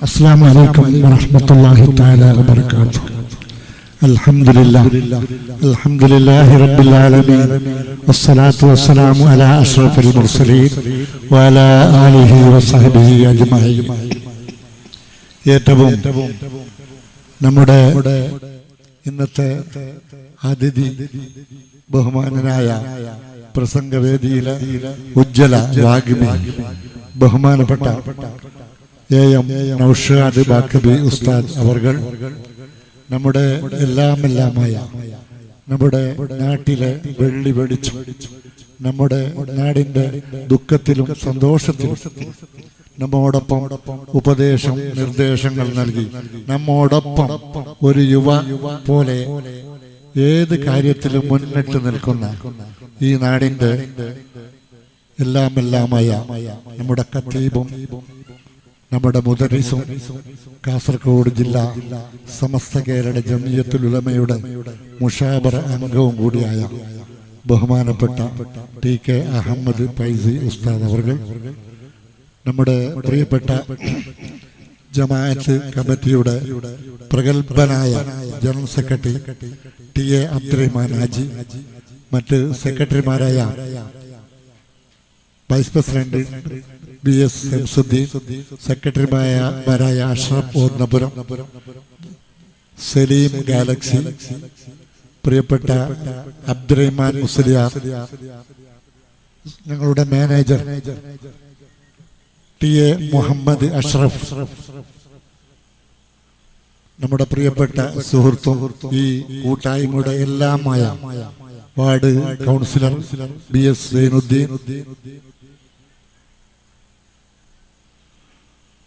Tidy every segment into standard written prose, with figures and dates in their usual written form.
السلام عليكم ورحمة الله تعالى وبركاته. الحمد لله رب العالمين والصلاة والسلام على أشرف المرسلين وعلى آله وصحبه أجمعين. ഏറ്റവും നമ്മുടെ ഇന്നത്തെ അതിഥി ബഹുമാനനായ പ്രസംഗവേദിയിലെ ഉജ്ജ്വല വാഗ്മി ബഹുമാനപ്പെട്ട എം നൗഷാദ് ബാക്കബി ഉസ്താദ് അവർകൾ നമ്മുടെ എല്ലാമായ നമ്മുടെ നാട്ടിലെ വെള്ളി വെളിച്ചം, നമ്മുടെ നാടിന്റെ ദുഃഖത്തിലും സന്തോഷത്തിലും നമ്മോടൊപ്പം ഉപദേശം നിർദ്ദേശങ്ങൾ നൽകി നമ്മോടൊപ്പം ഒരു യുവ പോലെ ഏത് കാര്യത്തിലും മുന്നിട്ട് നിൽക്കുന്ന ഈ നാടിന്റെ എല്ലാമായ നമ്മുടെ ഖത്തീബും നമ്മുടെ മുദരിസും കാസർഗോഡ് ജില്ലാ സമസ്ത കേരള ജമിയത്തുൽ ഉലമയുടെ മുഷാബറ അംഗവും കൂടിയായ ബഹുമാനപ്പെട്ട ടി.കെ. അഹമ്മദ് ഫൈസി ഉസ്താദ് അവർകൾ, നമ്മുടെ പ്രിയപ്പെട്ട ജമാഅത്ത് കമ്മിറ്റിയുടെ പ്രഗത്ഭനായ general secretary T A. Abdurahman Haji, മറ്റ് സെക്രട്ടറിമാരായ വൈസ് പ്രസിഡന്റ് B.S. ശംസുദ്ദീൻ, സെക്രട്ടറിമാരായ അഷ്റഫ് ഓർണപുരം, സലീം ഗാലക്സി, പ്രിയപ്പെട്ട അബ്ദുറഹ്മാൻ മുസ്ലിയാർ, ഞങ്ങളുടെ മാനേജർ ടി.എ. മുഹമ്മദ് അഷ്റഫ്, നമ്മുടെ പ്രിയപ്പെട്ട സുഹൃത്തും ഈ കൂട്ടായ്മയുടെ എല്ലാമായ വാർഡ് കൗൺസിലർ B.S. സൈനുദ്ദീൻ,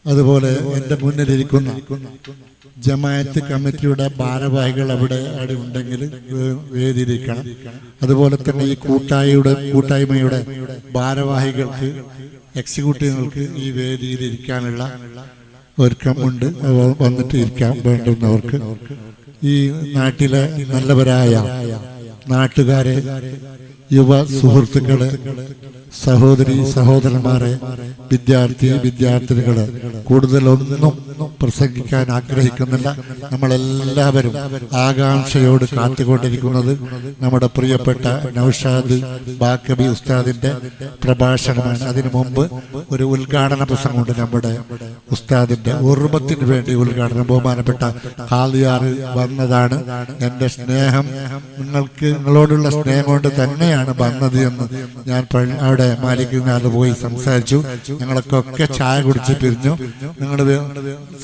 അതുപോലെ എൻ്റെ മുന്നിലിരിക്കുന്ന ജമാഅത്ത് കമ്മിറ്റിയുടെ ഭാരവാഹികൾ അവിടെ ഉണ്ടെങ്കിൽ വേദിയിരിക്കണം. അതുപോലെ തന്നെ ഈ കൂട്ടായ്മയുടെ ഭാരവാഹികൾക്ക്, എക്സിക്യൂട്ടീവുകൾക്ക് ഈ വേദിയിൽ ഇരിക്കാനുള്ള ഒരുക്കമുണ്ട്. വന്നിട്ട് ഇരിക്കാൻ വേണ്ടുന്നവർക്ക്, ഈ നാട്ടിലെ നല്ലവരായ നാട്ടുകാരെ, യുവ സുഹൃത്തുക്കളെ, സഹോദരന്മാരെ, വിദ്യാർത്ഥിനികളെ, കൂടുതലൊന്നും പ്രസംഗിക്കാൻ ആഗ്രഹിക്കുന്നില്ല. നമ്മളെല്ലാവരും ആകാംക്ഷയോട് കാത്തുകൊണ്ടിരിക്കുന്നത് നമ്മുടെ പ്രിയപ്പെട്ട നൗഷാദ് ബാക്കബി ഉസ്താദിന്റെ പ്രഭാഷണമാണ്. അതിനു മുമ്പ് ഒരു ഉദ്ഘാടന പ്രസംഗമുണ്ട്. നമ്മുടെ ഉസ്താദിന്റെ ഓർമ്മത്തിന് വേണ്ടി ഉദ്ഘാടനം ബഹുമാനപ്പെട്ട ഖാദിയാർ വന്നതാണ്. എൻ്റെ സ്നേഹം നിങ്ങളോടുള്ള സ്നേഹം കൊണ്ട് തന്നെയാണ് വന്നത് എന്ന് ഞാൻ അവിടെ മാലിക്കിനാട് പോയി സംസാരിച്ചു. ഞങ്ങളൊക്കെ ചായ കുടിച്ച് പിരിഞ്ഞു. നിങ്ങൾ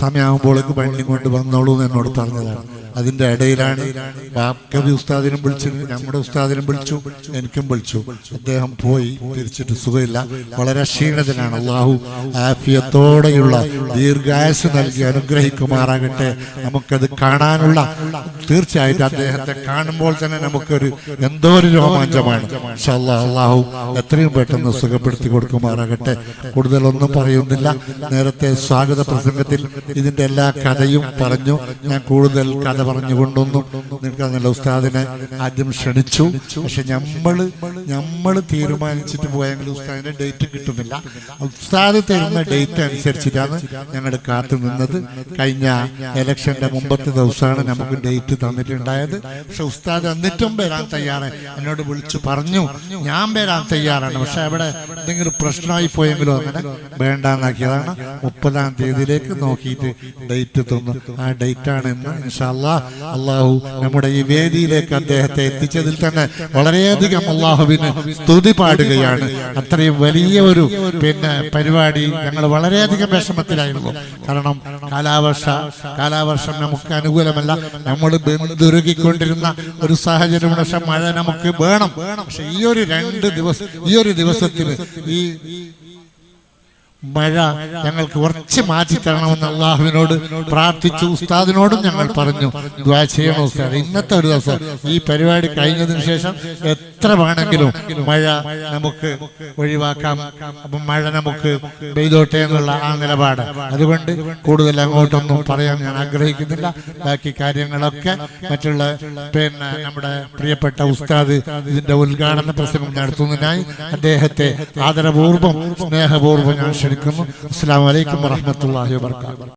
സമയമാകുമ്പോഴേക്ക് വണ്ടി കൊണ്ട് വന്നോളൂ എന്ന് എന്നോട് പറഞ്ഞതാണ്. അതിന്റെ ഇടയിലാണ് ബാക്കബി ഉസ്താദിനും വിളിച്ചത്, നമ്മുടെ ഉസ്താദിനും വിളിച്ചു, എനിക്കും വിളിച്ചു. അദ്ദേഹം പോയി, തിരിച്ചിട്ട് സുഖമില്ല, വളരെ ക്ഷീണിതനാണ്. അള്ളാഹു ആഫിയത്തോടെയുള്ള ദീർഘായുസ് നൽകി അനുഗ്രഹിക്കുമാറാകട്ടെ. നമുക്കത് കാണാനുള്ള, തീർച്ചയായിട്ടും അദ്ദേഹത്തെ കാണുമ്പോൾ തന്നെ നമുക്കൊരു എന്തോ ഒരു രോമാഞ്ചമാണ്. അള്ളാഹു എത്രയും പെട്ടെന്ന് സുഖപ്പെടുത്തി കൊടുക്കുമാറാകട്ടെ. കൂടുതലൊന്നും പറയുന്നില്ല. നേരത്തെ സ്വാഗത പ്രസംഗത്തിൽ ഇതിന്റെ എല്ലാ കഥയും പറഞ്ഞു. ഞാൻ കൂടുതൽ കഥ പറഞ്ഞുകൊണ്ടൊന്നും നിൽക്കുന്നില്ല. ഉസ്താദിനെ ആദ്യം ക്ഷണിച്ചു, പക്ഷെ നമ്മള് തീരുമാനിച്ചിട്ട് പോയെങ്കിൽ ഉസ്താദിന്റെ ഡേറ്റ് കിട്ടുന്നില്ല. ഉസ്താദ് തരുന്ന ഡേറ്റ് അനുസരിച്ചിട്ടാണ് ഞങ്ങൾ കാത്തു നിന്നത്. കഴിഞ്ഞ ഇലക്ഷന്റെ മുമ്പത്തെ ദിവസമാണ് നമുക്ക് ഡേറ്റ് തന്നിട്ടുണ്ടായത്. പക്ഷെ ഉസ്താദ് എന്നിട്ടും വരാൻ തയ്യാറ്. എന്നോട് വിളിച്ചു പറഞ്ഞു ഞാൻ വരാൻ തയ്യാറാണ്, പക്ഷെ അവിടെ എന്തെങ്കിലും പ്രശ്നമായി പോയെങ്കിലും അങ്ങനെ വേണ്ടാന്നാക്കിയതാണ്. 30-ാം തീയതിയിലേക്ക് നോക്കിയിട്ട് ഡേറ്റ് തന്നു. ആ ഡേറ്റാണ് ഇന്ന്. ഇൻഷാ അല്ലാഹ് അള്ളാഹു നമ്മുടെ ഈ വേദിയിലേക്ക് അദ്ദേഹത്തെ എത്തിച്ചതിൽ തന്നെ വളരെയധികം അള്ളാഹുവിന് സ്തുതി പാടുകയാണ്. അത്രയും വലിയ ഒരു പരിപാടി. ഞങ്ങൾ വളരെയധികം വിഷമത്തിലായിരുന്നു. കാരണം കാലാവർഷം നമുക്ക് അനുകൂലമല്ല. നമ്മൾ ബന്ധുരുകിക്കൊണ്ടിരുന്ന ഒരു സാഹചര്യം. പക്ഷെ മഴ നമുക്ക് വേണം. പക്ഷെ ഈ ഒരു ദിവസത്തിന് ഈ മഴ ഞങ്ങൾക്ക് കുറച്ച് മാറ്റി തരണമെന്ന് അള്ളാഹുവിനോട് പ്രാർത്ഥിച്ചു. ഉസ്താദിനോടും ഞങ്ങൾ പറഞ്ഞു ദുആ ചെയ്യണം ഉസ്താദ്. ഇന്നത്തെ ഒരു ദിവസം ഈ പരിപാടി കഴിഞ്ഞതിന് ശേഷം എത്ര വേണമെങ്കിലും മഴ നമുക്ക് ഒഴിവാക്കാം. അപ്പം മഴ നമുക്ക് പെയ്തോട്ടെ എന്നുള്ള ആ നിലപാട്. അതുകൊണ്ട് കൂടുതൽ അങ്ങോട്ടൊന്നും പറയാൻ ഞാൻ ആഗ്രഹിക്കുന്നില്ല. ബാക്കി കാര്യങ്ങളൊക്കെ മറ്റുള്ള നമ്മുടെ പ്രിയപ്പെട്ട ഉസ്താദ് ഇതിന്റെ ഉദ്ഘാടന പ്രസംഗം നടത്തുന്നതിനായി അദ്ദേഹത്തെ ആദരപൂർവ്വം സ്നേഹപൂർവ്വം ഞാൻ ക്ഷണിക്കുന്നു. അസ്സലാമു അലൈക്കും വറഹ്മത്തുള്ളാഹി വബറകാതുഹു.